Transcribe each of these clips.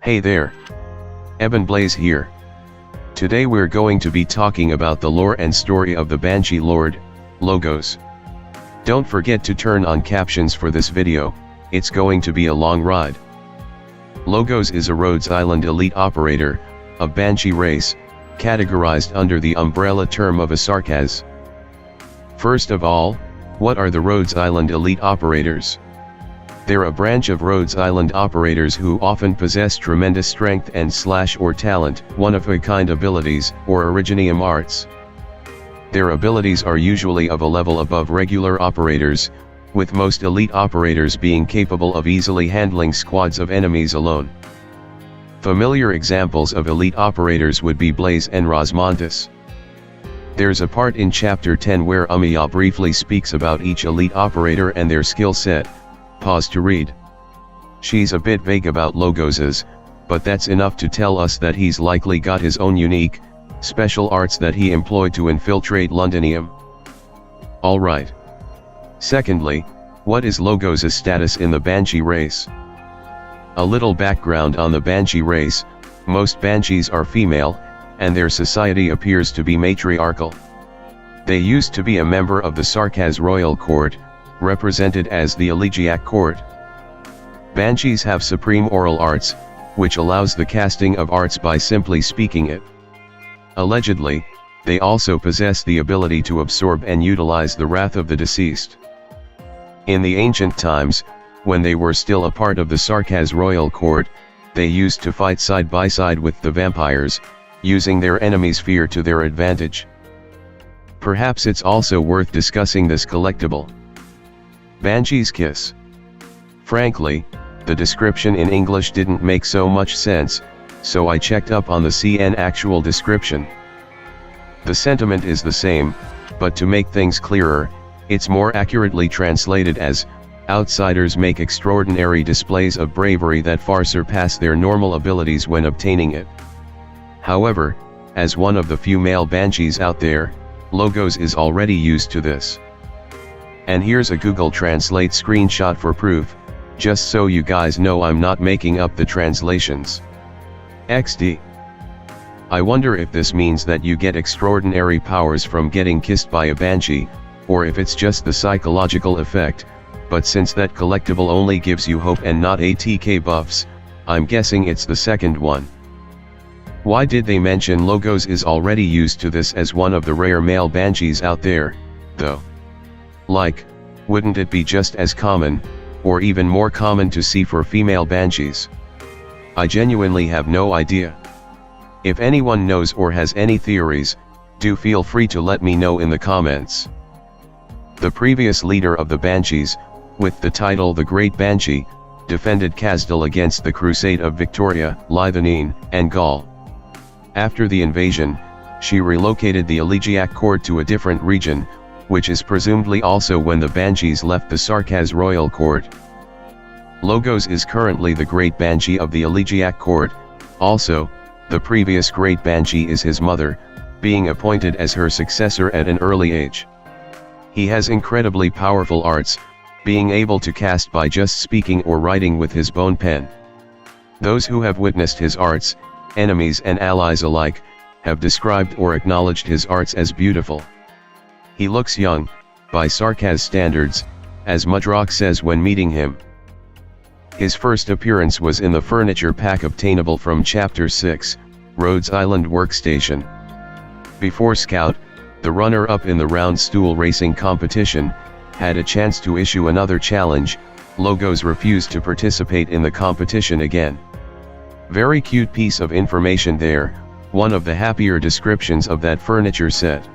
Hey there. Eben Blaze here. Today we're going to be talking about the lore and story of the Banshee Lord, Logos. Don't forget to turn on captions for this video, it's going to be a long ride. Logos is a Rhodes Island elite operator, of Banshee race, categorized under the umbrella term of a Sarkaz. First of all, what are the Rhodes Island elite operators? They're a branch of Rhodes Island operators who often possess tremendous strength and or talent, one-of-a-kind abilities, or originium arts. Their abilities are usually of a level above regular operators, with most elite operators being capable of easily handling squads of enemies alone. Familiar examples of elite operators would be Blaze and Rosmontis. There's a part in Chapter 10 where Umiya briefly speaks about each elite operator and their skill set. Pause to read. She's a bit vague about Logos's, but that's enough to tell us that he's likely got his own unique, special arts that he employed to infiltrate Londinium. Alright. Secondly, what is Logos's status in the Banshee race? A little background on the Banshee race: most Banshees are female, and their society appears to be matriarchal. They used to be a member of the Sarkaz royal court, represented as the Elegiac court. Banshees have supreme oral arts, which allows the casting of arts by simply speaking it. Allegedly, they also possess the ability to absorb and utilize the wrath of the deceased. In the ancient times, when they were still a part of the Sarkaz royal court, they used to fight side by side with the vampires, using their enemies' fear to their advantage. Perhaps it's also worth discussing this collectible. Banshee's Kiss. Frankly, the description in English didn't make so much sense, so I checked up on the CN actual description. The sentiment is the same, but to make things clearer, it's more accurately translated as, outsiders make extraordinary displays of bravery that far surpass their normal abilities when obtaining it. However, as one of the few male Banshees out there, Logos is already used to this. And here's a Google Translate screenshot for proof, just so you guys know I'm not making up the translations. XD. I wonder if this means that you get extraordinary powers from getting kissed by a Banshee, or if it's just the psychological effect, but since that collectible only gives you hope and not ATK buffs, I'm guessing it's the second one. Why did they mention Logos is already used to this as one of the rare male Banshees out there, though? Like, wouldn't it be just as common, or even more common to see for female Banshees? I genuinely have no idea. If anyone knows or has any theories, do feel free to let me know in the comments. The previous leader of the Banshees, with the title the Great Banshee, defended Kazdal against the Crusade of Victoria, Lithuania, and Gaul. After the invasion, she relocated the Elegiac court to a different region, which is presumably also when the Banshees left the Sarkaz royal court. Logos is currently the Great Banshee of the Elegiac court. Also, the previous Great Banshee is his mother, being appointed as her successor at an early age. He has incredibly powerful arts, being able to cast by just speaking or writing with his bone pen. Those who have witnessed his arts, enemies and allies alike, have described or acknowledged his arts as beautiful. He looks young, by Sarkaz standards, as Mudrock says when meeting him. His first appearance was in the furniture pack obtainable from Chapter 6, Rhodes Island Workstation. Before Scout, the runner-up in the round stool racing competition, had a chance to issue another challenge. Logos refused to participate in the competition again. Very cute piece of information there, one of the happier descriptions of that furniture set.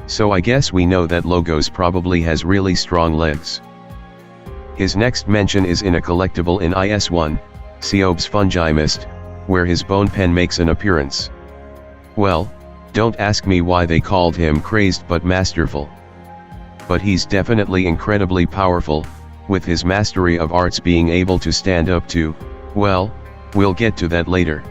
So I guess we know that Logos probably has really strong legs. His next mention is in a collectible in IS-1, Seob's Fungi Mist, where his bone pen makes an appearance. Well, don't ask me why they called him crazed but masterful. But he's definitely incredibly powerful, with his mastery of arts being able to stand up to, well, we'll get to that later.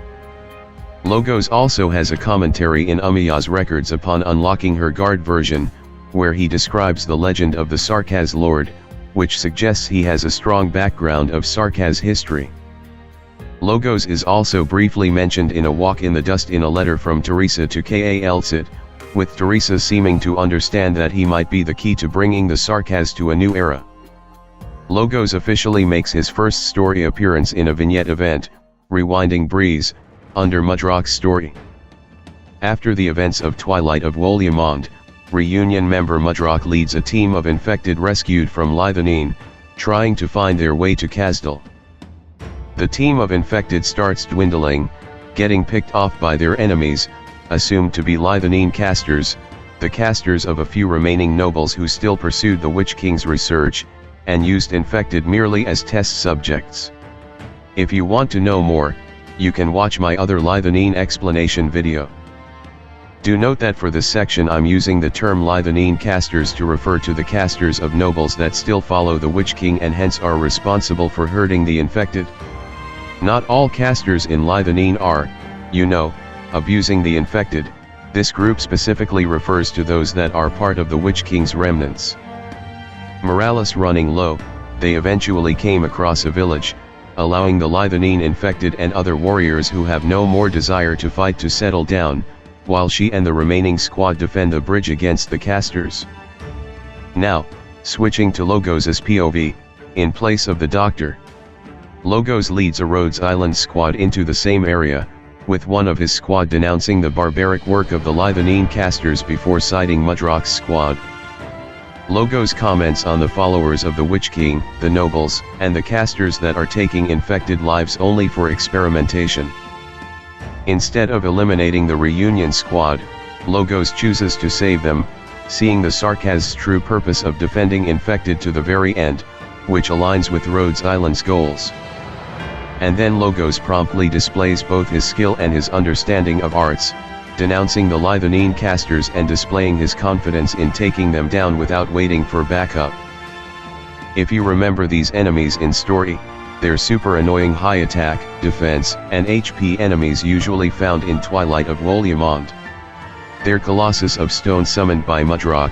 Logos also has a commentary in Umiya's records upon unlocking her guard version, where he describes the legend of the Sarkaz Lord, which suggests he has a strong background of Sarkaz history. Logos is also briefly mentioned in A Walk in the Dust in a letter from Teresa to Ka-Elcit, with Teresa seeming to understand that he might be the key to bringing the Sarkaz to a new era. Logos officially makes his first story appearance in a vignette event, Rewinding Breeze, under Mudrock's story. After the events of Twilight of Wolyamond, Reunion member Mudrock leads a team of infected rescued from Lythanine, trying to find their way to Kasdal. The team of infected starts dwindling, getting picked off by their enemies, assumed to be Lythanine casters, the casters of a few remaining nobles who still pursued the Witch King's research, and used infected merely as test subjects. If you want to know more, you can watch my other Lythanine explanation video. Do note that for this section I'm using the term Lythanine casters to refer to the casters of nobles that still follow the Witch King and hence are responsible for hurting the infected. Not all casters in Lythanine are, abusing the infected. This group specifically refers to those that are part of the Witch King's remnants. Morales running low, they eventually came across a village, allowing the Lythanine infected and other warriors who have no more desire to fight to settle down, while she and the remaining squad defend the bridge against the casters. Now, switching to Logos's POV, in place of the doctor. Logos leads a Rhodes Island squad into the same area, with one of his squad denouncing the barbaric work of the Lythanine casters before siding Mudrock's squad. Logos comments on the followers of the Witch King, the nobles, and the casters that are taking infected lives only for experimentation. Instead of eliminating the Reunion squad, Logos chooses to save them, seeing the Sarkaz's true purpose of defending infected to the very end, which aligns with Rhodes Island's goals. And then Logos promptly displays both his skill and his understanding of arts, denouncing the Lythanine casters and displaying his confidence in taking them down without waiting for backup. If you remember these enemies in story, they're super annoying high attack, defense, and HP enemies usually found in Twilight of Wolyamond. They're Colossus of Stone summoned by Mudrock,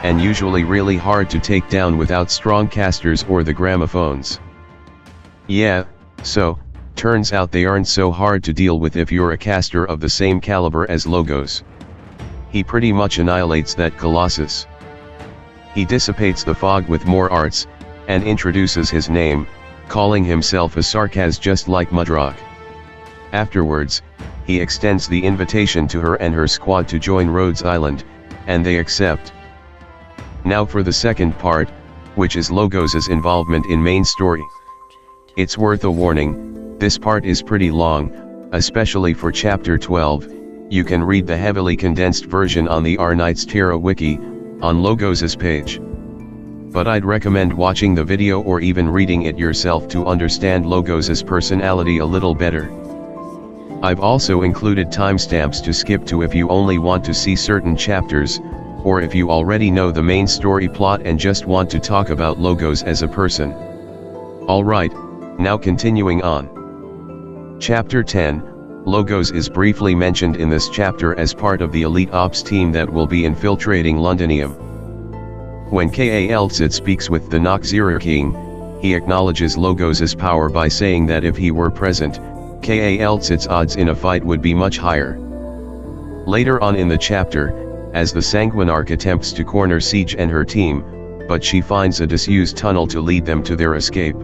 and usually really hard to take down without strong casters or the gramophones. Yeah, so, turns out they aren't so hard to deal with if you're a caster of the same caliber as Logos. He pretty much annihilates that Colossus. He dissipates the fog with more arts, and introduces his name, calling himself a Sarkaz just like Mudrock. Afterwards, he extends the invitation to her and her squad to join Rhodes Island, and they accept. Now for the second part, which is Logos's involvement in main story. It's worth a warning, this part is pretty long, especially for chapter 12, you can read the heavily condensed version on the Arknights Terra wiki, on Logos's page. But I'd recommend watching the video or even reading it yourself to understand Logos's personality a little better. I've also included timestamps to skip to if you only want to see certain chapters, or if you already know the main story plot and just want to talk about Logos as a person. Alright, now continuing on. Chapter 10, Logos is briefly mentioned in this chapter as part of the elite ops team that will be infiltrating Londinium. When Ka-Elcit speaks with the Noxerer King, he acknowledges Logos's power by saying that if he were present, Ka-Elcit's odds in a fight would be much higher. Later on in the chapter, as the Sanguinarch attempts to corner Siege and her team, but she finds a disused tunnel to lead them to their escape.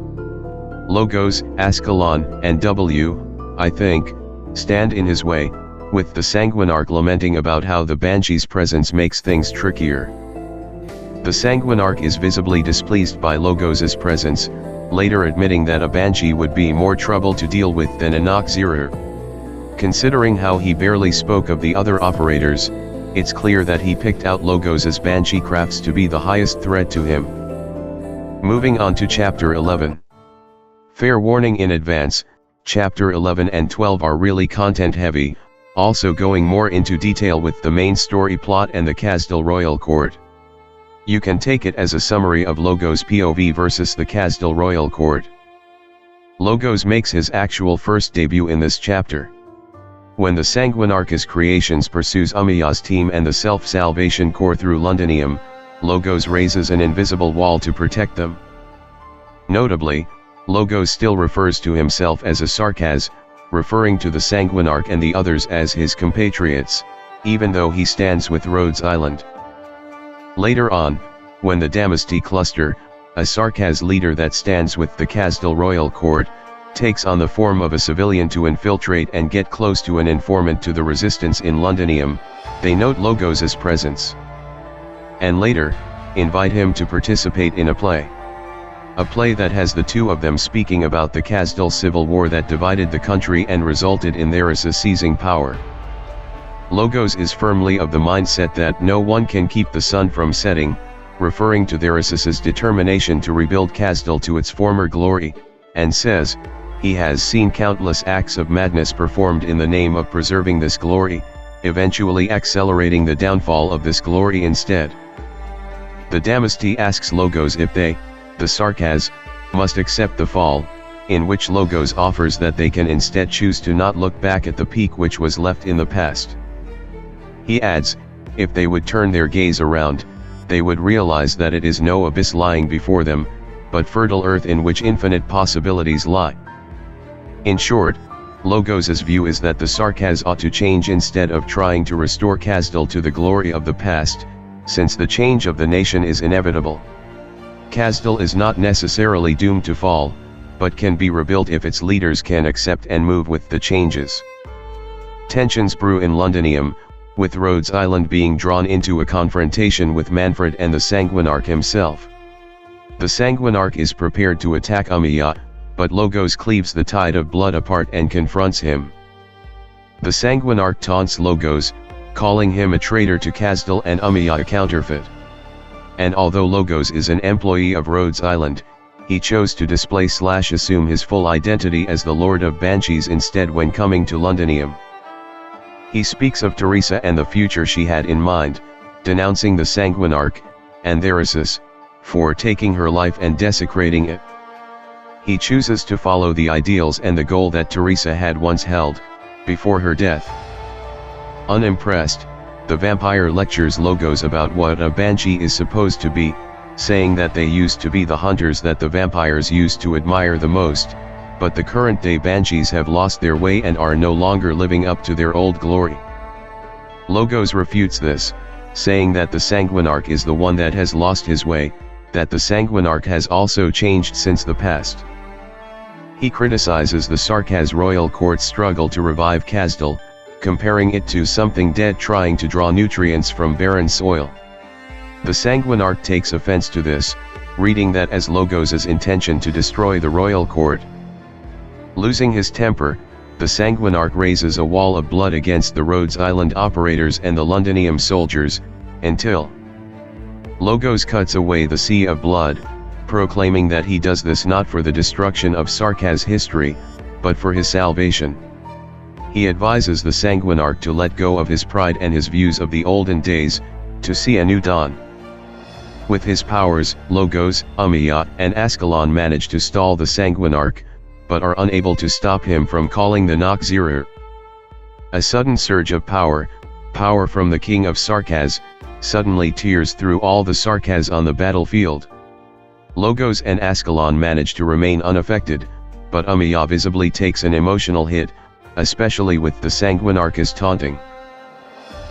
Logos, Ascalon, and I think, stand in his way, with the Sanguinarch lamenting about how the Banshee's presence makes things trickier. The Sanguinarch is visibly displeased by Logos's presence, later admitting that a Banshee would be more trouble to deal with than a Noxerer. Considering how he barely spoke of the other operators, it's clear that he picked out Logos's Banshee crafts to be the highest threat to him. Moving on to chapter 11. Fair warning in advance, chapter 11 and 12 are really content heavy, also going more into detail with the main story plot and the Kasdal Royal Court. You can take it as a summary of Logos' POV versus the Kasdal Royal Court. Logos makes his actual first debut in this chapter. When the Sanguinarch's creations pursues Umayya's team and the Self-Salvation Corps through Londinium, Logos raises an invisible wall to protect them. Notably, Logos still refers to himself as a Sarkaz, referring to the Sanguinarch and the others as his compatriots, even though he stands with Rhodes Island. Later on, when the Damaste cluster, a Sarkaz leader that stands with the Kasdal royal court, takes on the form of a civilian to infiltrate and get close to an informant to the resistance in Londinium, they note Logos's presence. And later, invite him to participate in a play. A play that has the two of them speaking about the Kasdal civil war that divided the country and resulted in Theresa's seizing power. Logos is firmly of the mindset that no one can keep the sun from setting, referring to Theresa's determination to rebuild Kasdal to its former glory, and says, he has seen countless acts of madness performed in the name of preserving this glory, eventually accelerating the downfall of this glory instead. The Damaste asks Logos if they, the Sarkaz, must accept the fall, in which Logos offers that they can instead choose to not look back at the peak which was left in the past. He adds, if they would turn their gaze around, they would realize that it is no abyss lying before them, but fertile earth in which infinite possibilities lie. In short, Logos's view is that the Sarkaz ought to change instead of trying to restore Kasdal to the glory of the past, since the change of the nation is inevitable. Kasdal is not necessarily doomed to fall, but can be rebuilt if its leaders can accept and move with the changes. Tensions brew in Londinium, with Rhodes Island being drawn into a confrontation with Manfred and the Sanguinarch himself. The Sanguinarch is prepared to attack Umayyad, but Logos cleaves the tide of blood apart and confronts him. The Sanguinarch taunts Logos, calling him a traitor to Kasdal and Umayyad a counterfeit. And although Logos is an employee of Rhodes Island, he chose to display/assume his full identity as the Lord of Banshees instead when coming to Londinium. He speaks of Teresa and the future she had in mind, denouncing the Sanguinarch, and Theresis, for taking her life and desecrating it. He chooses to follow the ideals and the goal that Teresa had once held, before her death. Unimpressed, the vampire lectures Logos about what a banshee is supposed to be, saying that they used to be the hunters that the vampires used to admire the most, but the current day banshees have lost their way and are no longer living up to their old glory. Logos refutes this, saying that the Sanguinarch is the one that has lost his way, that the Sanguinarch has also changed since the past. He criticizes the Sarkaz royal court's struggle to revive Kasdal, comparing it to something dead trying to draw nutrients from barren soil. The Sanguinarch takes offense to this, reading that as Logos's intention to destroy the royal court. Losing his temper, the Sanguinarch raises a wall of blood against the Rhodes Island operators and the Londinium soldiers, until Logos cuts away the sea of blood, proclaiming that he does this not for the destruction of Sarkaz history, but for his salvation. He advises the Sanguinarch to let go of his pride and his views of the olden days, to see a new dawn. With his powers, Logos, Umayyad, and Ascalon manage to stall the Sanguinarch, but are unable to stop him from calling the Noxzirur. A sudden surge of power from the king of Sarkaz, suddenly tears through all the Sarkaz on the battlefield. Logos and Ascalon manage to remain unaffected, but Umayyad visibly takes an emotional hit, especially with the Sanguinarch's taunting.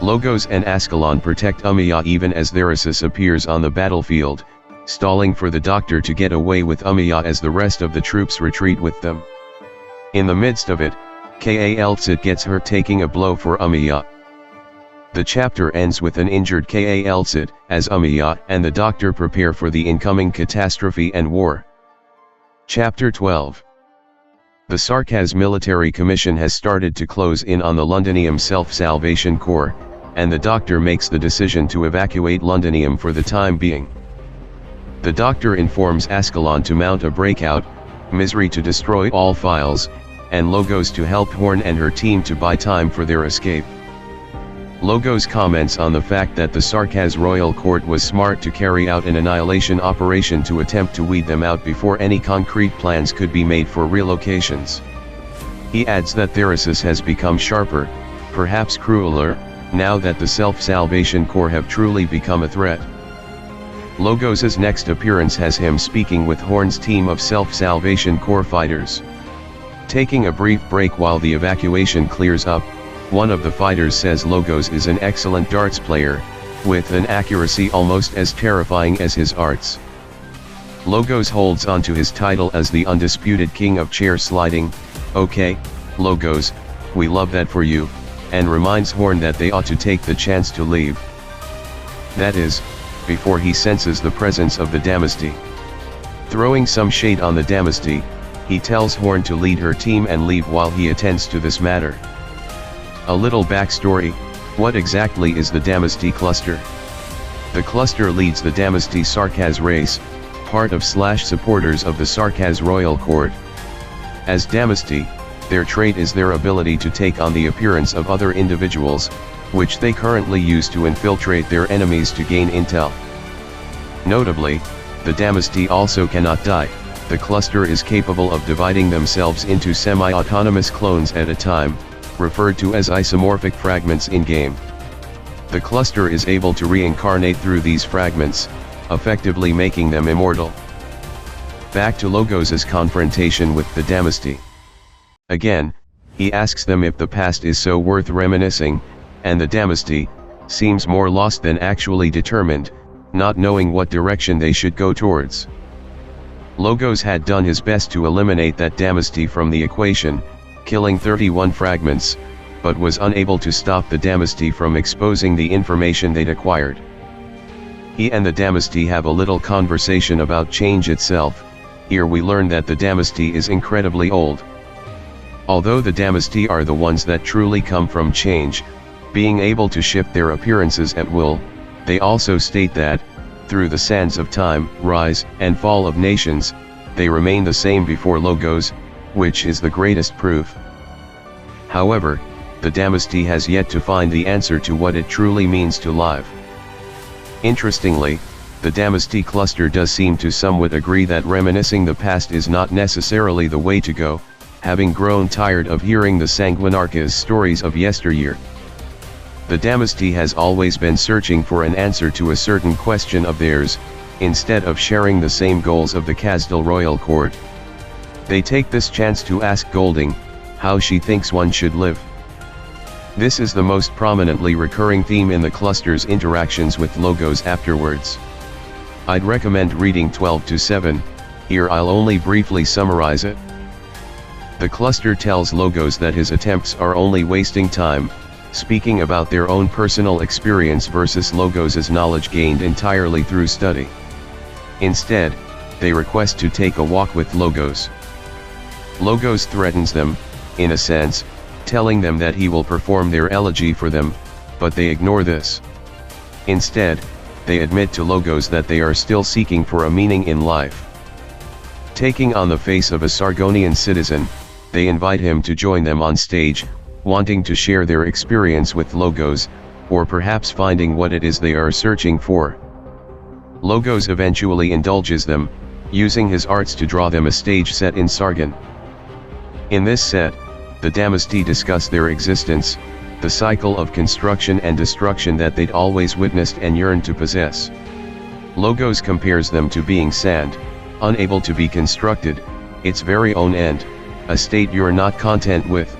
Logos and Ascalon protect Umayyad even as Theresis appears on the battlefield, stalling for the doctor to get away with Umayyad as the rest of the troops retreat with them. In the midst of it, Kal-Tsit gets hurt taking a blow for Umayyad. The chapter ends with an injured Kal-Tsit, as Umayyad and the doctor prepare for the incoming catastrophe and war. Chapter 12. The Sarkaz military commission has started to close in on the Londinium Self-Salvation Corps, and the doctor makes the decision to evacuate Londinium for the time being. The doctor informs Ascalon to mount a breakout, Misery to destroy all files, and Logos to help Horn and her team to buy time for their escape. Logos comments on the fact that the Sarkaz royal court was smart to carry out an annihilation operation to attempt to weed them out before any concrete plans could be made for relocations. He adds that Theresis has become sharper, perhaps crueler, now that the Self-Salvation Corps have truly become a threat. Logos' next appearance has him speaking with Horn's team of Self-Salvation Corps fighters. Taking a brief break while the evacuation clears up, one of the fighters says Logos is an excellent darts player, with an accuracy almost as terrifying as his arts. Logos holds onto his title as the undisputed king of chair sliding. "Okay, Logos, we love that for you," and reminds Horn that they ought to take the chance to leave. That is, before he senses the presence of the Damaste. Throwing some shade on the Damaste, he tells Horn to lead her team and leave while he attends to this matter. A little backstory: what exactly is the Damaste cluster? The cluster leads the Damaste Sarkaz race, part of / supporters of the Sarkaz royal court. As Damaste, their trait is their ability to take on the appearance of other individuals, which they currently use to infiltrate their enemies to gain intel. Notably, the Damaste also cannot die. The cluster is capable of dividing themselves into semi-autonomous clones at a time, referred to as isomorphic fragments in-game. The cluster is able to reincarnate through these fragments, effectively making them immortal. Back to Logos' confrontation with the Damaste. Again, he asks them if the past is so worth reminiscing, and the Damaste seems more lost than actually determined, not knowing what direction they should go towards. Logos had done his best to eliminate that Damaste from the equation, killing 31 fragments, but was unable to stop the Damaste from exposing the information they'd acquired. He and the Damaste have a little conversation about change itself. Here we learn that the Damaste is incredibly old. Although the Damaste are the ones that truly come from change, being able to shift their appearances at will, they also state that, through the sands of time, rise and fall of nations, they remain the same before Logos, which is the greatest proof. However, the Damaste has yet to find the answer to what it truly means to live. Interestingly, the Damaste cluster does seem to somewhat agree that reminiscing the past is not necessarily the way to go, having grown tired of hearing the Sanguinarchas stories of yesteryear. The Damaste has always been searching for an answer to a certain question of theirs, instead of sharing the same goals of the Kazdal royal court. They take this chance to ask Golding how she thinks one should live. This is the most prominently recurring theme in the cluster's interactions with Logos afterwards. I'd recommend reading 12 to 7, here I'll only briefly summarize it. The cluster tells Logos that his attempts are only wasting time, speaking about their own personal experience versus Logos' knowledge gained entirely through study. Instead, they request to take a walk with Logos. Logos threatens them, in a sense, telling them that he will perform their elegy for them, but they ignore this. Instead, they admit to Logos that they are still seeking for a meaning in life. Taking on the face of a Sargonian citizen, they invite him to join them on stage, wanting to share their experience with Logos, or perhaps finding what it is they are searching for. Logos eventually indulges them, using his arts to draw them a stage set in Sargon. In this set, the Damaste discuss their existence, the cycle of construction and destruction that they'd always witnessed and yearned to possess. Logos compares them to being sand, unable to be constructed, its very own end, a state you're not content with.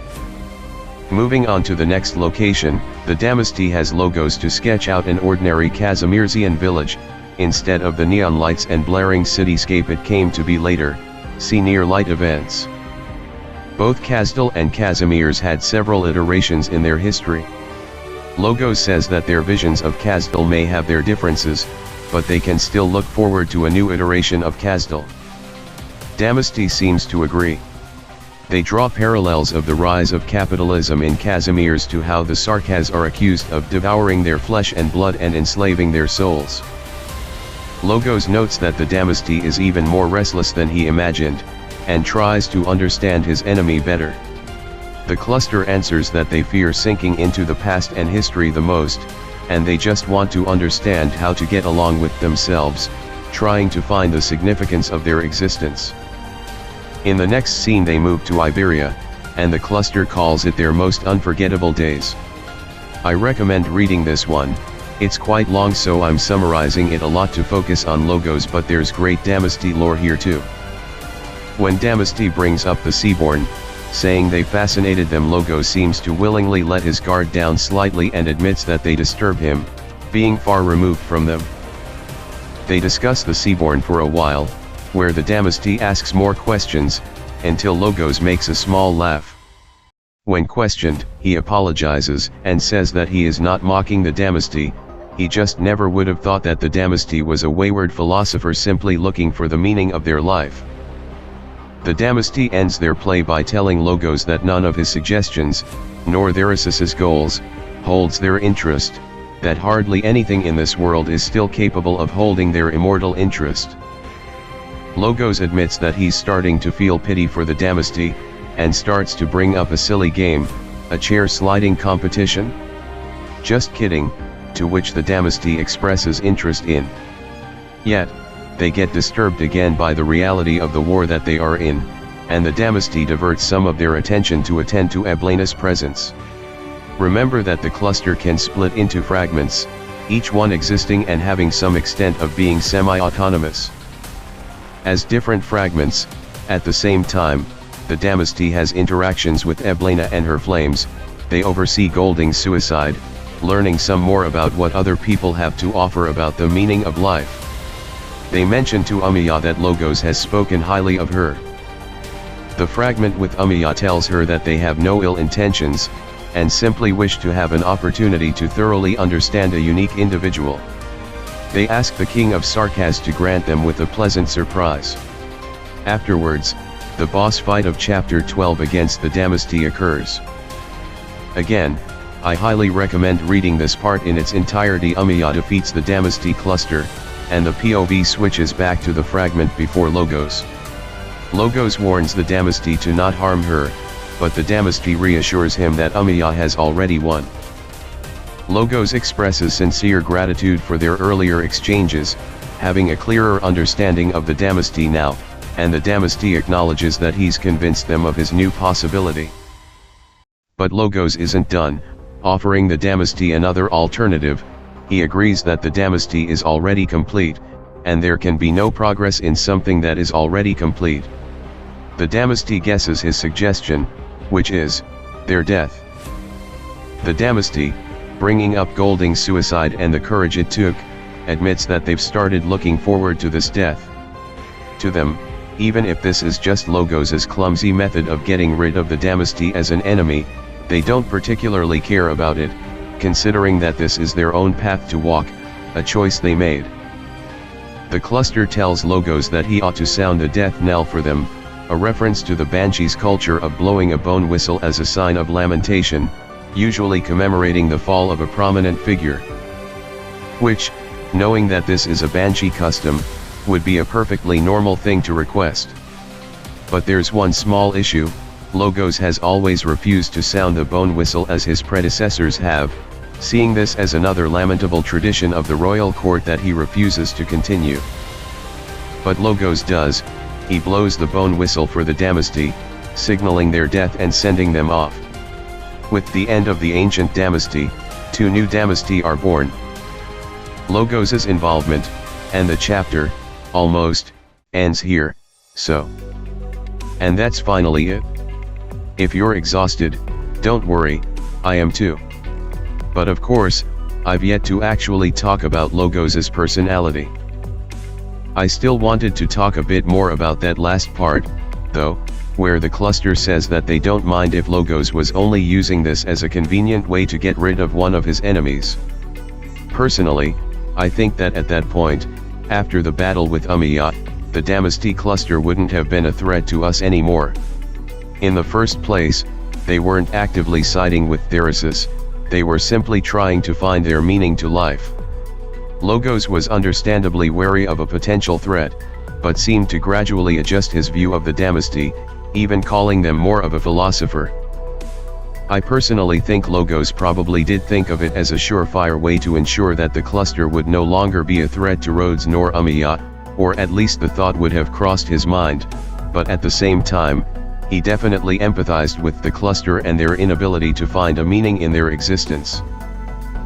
Moving on to the next location, the Damaste has Logos to sketch out an ordinary Casimirian village, instead of the neon lights and blaring cityscape it came to be later. See near light events. Both Kazdal and Casimirs had several iterations in their history. Logos says that their visions of Kazdal may have their differences, but they can still look forward to a new iteration of Kazdal. Damaste seems to agree. They draw parallels of the rise of capitalism in Casimirs to how the Sarkaz are accused of devouring their flesh and blood and enslaving their souls. Logos notes that the Damaste is even more restless than he imagined, and tries to understand his enemy better. The cluster answers that they fear sinking into the past and history the most, and they just want to understand how to get along with themselves, trying to find the significance of their existence. In the next scene they move to Iberia, and the cluster calls it their most unforgettable days. I recommend reading this one, It's quite long, so I'm summarizing it a lot to focus on Logos, but there's great Damaste lore here too. When Damaste brings up the Seaborn, saying they fascinated them, Logos seems to willingly let his guard down slightly and admits that they disturb him, being far removed from them. They discuss the Seaborn for a while, where the Damaste asks more questions, until Logos makes a small laugh. When questioned, he apologizes and says that he is not mocking the Damaste, he just never would have thought that the Damaste was a wayward philosopher simply looking for the meaning of their life. The Damaste ends their play by telling Logos that none of his suggestions, nor Therisis's goals, holds their interest, that hardly anything in this world is still capable of holding their immortal interest. Logos admits that he's starting to feel pity for the Damaste, and starts to bring up a silly game, a chair sliding competition? Just kidding, to which the Damaste expresses interest in. Yet, they get disturbed again by the reality of the war that they are in, and the Damaste diverts some of their attention to attend to Eblena's presence. Remember that the cluster can split into fragments, each one existing and having some extent of being semi-autonomous. As different fragments, at the same time, the Damaste has interactions with Eblena and her flames. They oversee Golding's suicide, learning some more about what other people have to offer about the meaning of life. They mention to Umayya that Logos has spoken highly of her. The fragment with Umayya tells her that they have no ill intentions, and simply wish to have an opportunity to thoroughly understand a unique individual. They ask the King of Sarkaz to grant them with a pleasant surprise. Afterwards, the boss fight of chapter 12 against the Damaste occurs. Again, I highly recommend reading this part in its entirety. Umayya defeats the Damaste cluster, and the POV switches back to the fragment before Logos. Logos warns the Damaste to not harm her, but the Damaste reassures him that Umayya has already won. Logos expresses sincere gratitude for their earlier exchanges, having a clearer understanding of the Damaste now, and the Damaste acknowledges that he's convinced them of his new possibility. But Logos isn't done, offering the Damaste another alternative. He agrees that the Damaste is already complete, and there can be no progress in something that is already complete. The Damaste guesses his suggestion, which is their death. The Damaste, bringing up Golding's suicide and the courage it took, admits that they've started looking forward to this death. To them, even if this is just Logos's clumsy method of getting rid of the Damaste as an enemy, they don't particularly care about it, considering that this is their own path to walk, a choice they made. The cluster tells Logos that he ought to sound a death knell for them, a reference to the Banshees' culture of blowing a bone whistle as a sign of lamentation, usually commemorating the fall of a prominent figure. Which, knowing that this is a Banshee custom, would be a perfectly normal thing to request. But there's one small issue: Logos has always refused to sound the bone whistle as his predecessors have, seeing this as another lamentable tradition of the royal court that he refuses to continue. But Logos does. He blows the bone whistle for the Damaste, signaling their death and sending them off. With the end of the ancient Damaste, 2 new Damaste are born. Logos's involvement, and the chapter, almost, ends here, so. And that's finally it. If you're exhausted, don't worry, I am too. But of course, I've yet to actually talk about Logos's personality. I still wanted to talk a bit more about that last part, though, where the cluster says that they don't mind if Logos was only using this as a convenient way to get rid of one of his enemies. Personally, I think that at that point, after the battle with Umayya, the Damaste cluster wouldn't have been a threat to us anymore. In the first place, they weren't actively siding with Therisis, they were simply trying to find their meaning to life. Logos was understandably wary of a potential threat, but seemed to gradually adjust his view of the Damaste, even calling them more of a philosopher. I personally think Logos probably did think of it as a surefire way to ensure that the cluster would no longer be a threat to Rhodes nor Umayya, or at least the thought would have crossed his mind, but at the same time, he definitely empathized with the cluster and their inability to find a meaning in their existence.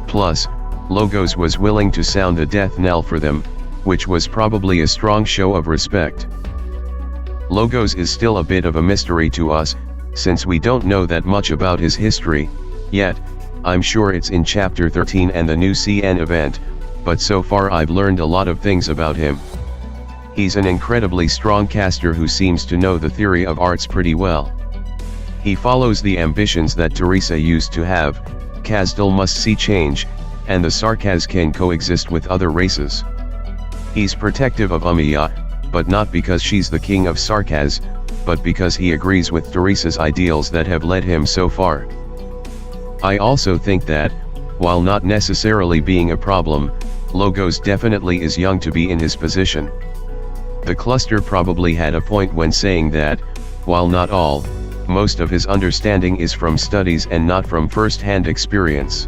Plus, Logos was willing to sound the death knell for them, which was probably a strong show of respect. Logos is still a bit of a mystery to us, since we don't know that much about his history, yet, I'm sure it's in chapter 13 and the new CN event, but so far I've learned a lot of things about him. He's an incredibly strong caster who seems to know the theory of arts pretty well. He follows the ambitions that Teresa used to have. Kazdal must see change, and the Sarkaz can coexist with other races. He's protective of Umayya, but not because she's the king of Sarkaz, but because he agrees with Teresa's ideals that have led him so far. I also think that, while not necessarily being a problem, Logos definitely is young to be in his position. The cluster probably had a point when saying that, while not all, most of his understanding is from studies and not from first-hand experience.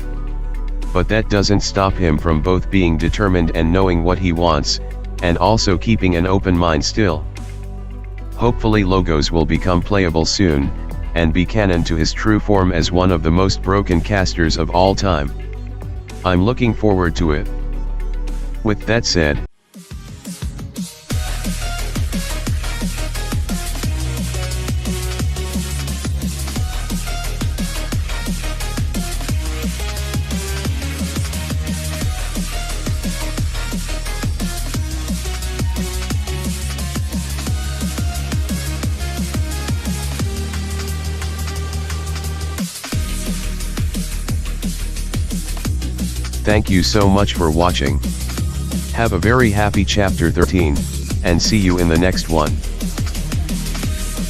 But that doesn't stop him from both being determined and knowing what he wants, and also keeping an open mind still. Hopefully Logos will become playable soon, and be canon to his true form as one of the most broken casters of all time. I'm looking forward to it. With that said, thank you so much for watching. Have a very happy chapter 13, and see you in the next one.